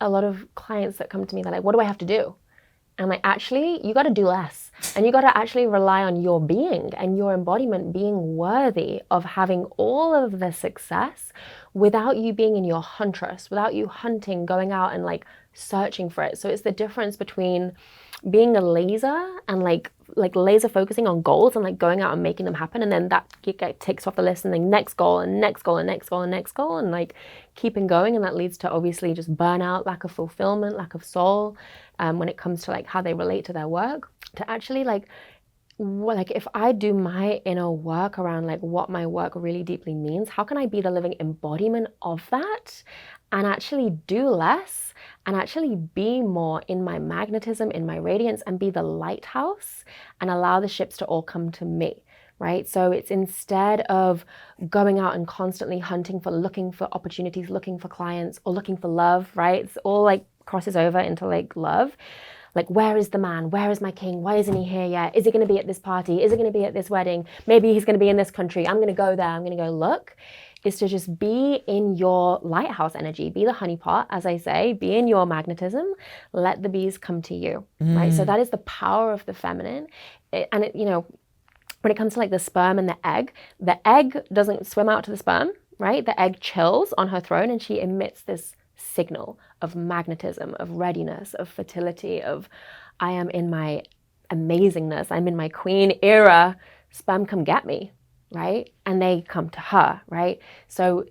a lot of clients that come to me, they're like, what do I have to do? And I'm like, actually, you got to do less. And you got to actually rely on your being and your embodiment being worthy of having all of the success without you being in your huntress, without you hunting, going out and like searching for it. So it's the difference between being a laser and like laser focusing on goals and like going out and making them happen, and then that takes off the list, and then next goal and next goal and next goal and next goal, and like keeping going, and that leads to obviously just burnout, lack of fulfillment, lack of soul, when it comes to like how they relate to their work. To actually like if I do my inner work around like what my work really deeply means, how can I be the living embodiment of that and actually do less and actually be more in my magnetism, in my radiance, and be the lighthouse and allow the ships to all come to me, right? So it's instead of going out and constantly hunting for, looking for opportunities, looking for clients, or looking for love, right? It's all like crosses over into like love. Like, where is the man? Where is my king? Why isn't he here yet? Is he going to be at this party? Is he going to be at this wedding? Maybe he's going to be in this country. I'm going to go there. I'm going to go look. Is to just be in your lighthouse energy, be the honeypot, as I say, be in your magnetism, let the bees come to you, right? So that is the power of the feminine. When it comes to like the sperm and the egg doesn't swim out to the sperm, right? The egg chills on her throne and she emits this signal of magnetism, of readiness, of fertility, of I am in my amazingness, I'm in my queen era, sperm come get me, right? And they come to her, right? So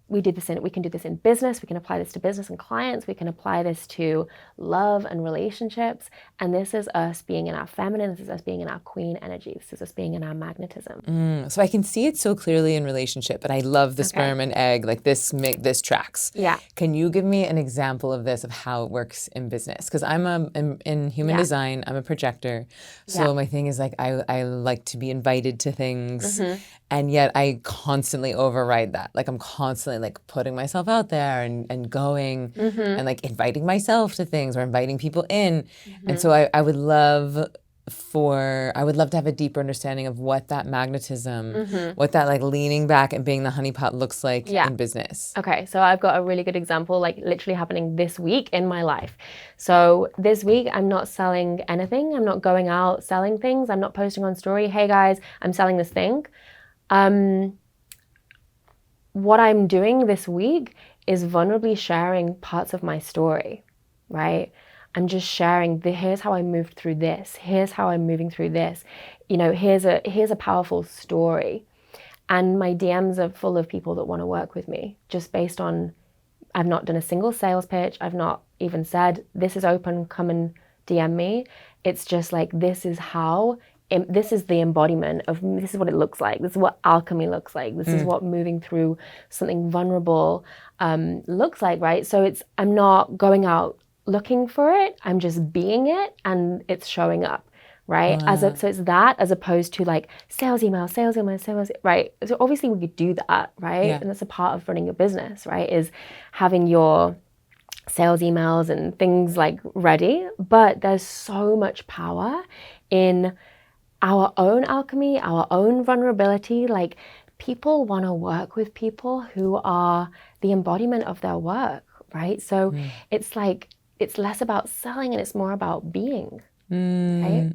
we can do this in business, we can apply this to business and clients, we can apply this to love and relationships. And this is us being in our feminine, this is us being in our queen energy, this is us being in our magnetism. So I can see it so clearly in relationship, but I love the sperm and egg, like this tracks. Yeah. Can you give me an example of this, of how it works in business? Because I'm in human design, I'm a projector. So my thing is like, I like to be invited to things. And yet I constantly override that. Like I'm constantly like putting myself out there and going and like inviting myself to things or inviting people in. And so I would love to have a deeper understanding of what that magnetism, what that like leaning back and being the honeypot looks like in business. Okay, so I've got a really good example, like literally happening this week in my life. So this week, I'm not selling anything. I'm not going out selling things. I'm not posting on story, hey guys, I'm selling this thing. What I'm doing this week is vulnerably sharing parts of my story, right? I'm just sharing, here's how I moved through this. Here's how I'm moving through this. Here's a powerful story. And my DMs are full of people that want to work with me just based on, I've not done a single sales pitch. I've not even said, this is open, come and DM me. It's just like, this is the embodiment of, this is what it looks like. This is what alchemy looks like. This is what moving through something vulnerable looks like, right? So I'm not going out looking for it. I'm just being it and it's showing up, right? Wow. So it's that as opposed to like sales email, right? So obviously we could do that, right? Yeah. And that's a part of running your business, right? Is having your sales emails and things like ready. But there's so much power in our own alchemy, our own vulnerability. Like people want to work with people who are the embodiment of their work, right? So it's like, it's less about selling and it's more about being, right?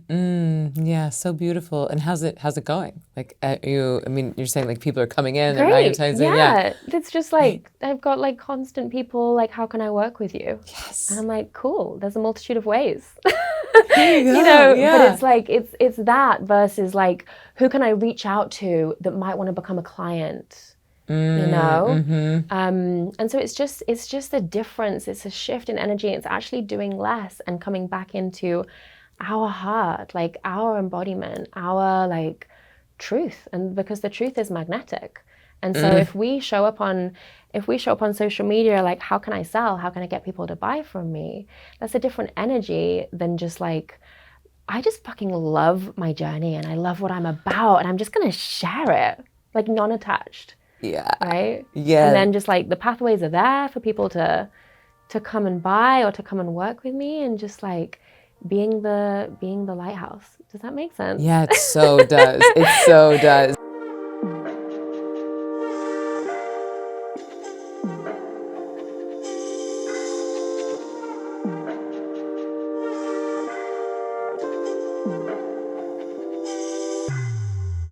Yeah, so beautiful. And how's it going? Like you're saying like people are coming in and Great. magnetizing. Yeah. It's just like, I've got like constant people like, how can I work with you? Yes. And I'm like, cool, there's a multitude of ways. There you go. But it's like, it's that versus like, who can I reach out to that might want to become a client? And so it's just a difference. It's a shift in energy. It's actually doing less and coming back into our heart, like our embodiment, our like truth. And because the truth is magnetic. And so if we show up on social media, like, how can I sell? How can I get people to buy from me? That's a different energy than just like, I just fucking love my journey and I love what I'm about and I'm just going to share it, like non-attached. Yeah. Right? Yeah. And then just like the pathways are there for people to come and buy or to come and work with me and just like being the lighthouse. Does that make sense? Yeah, it so does. It so does.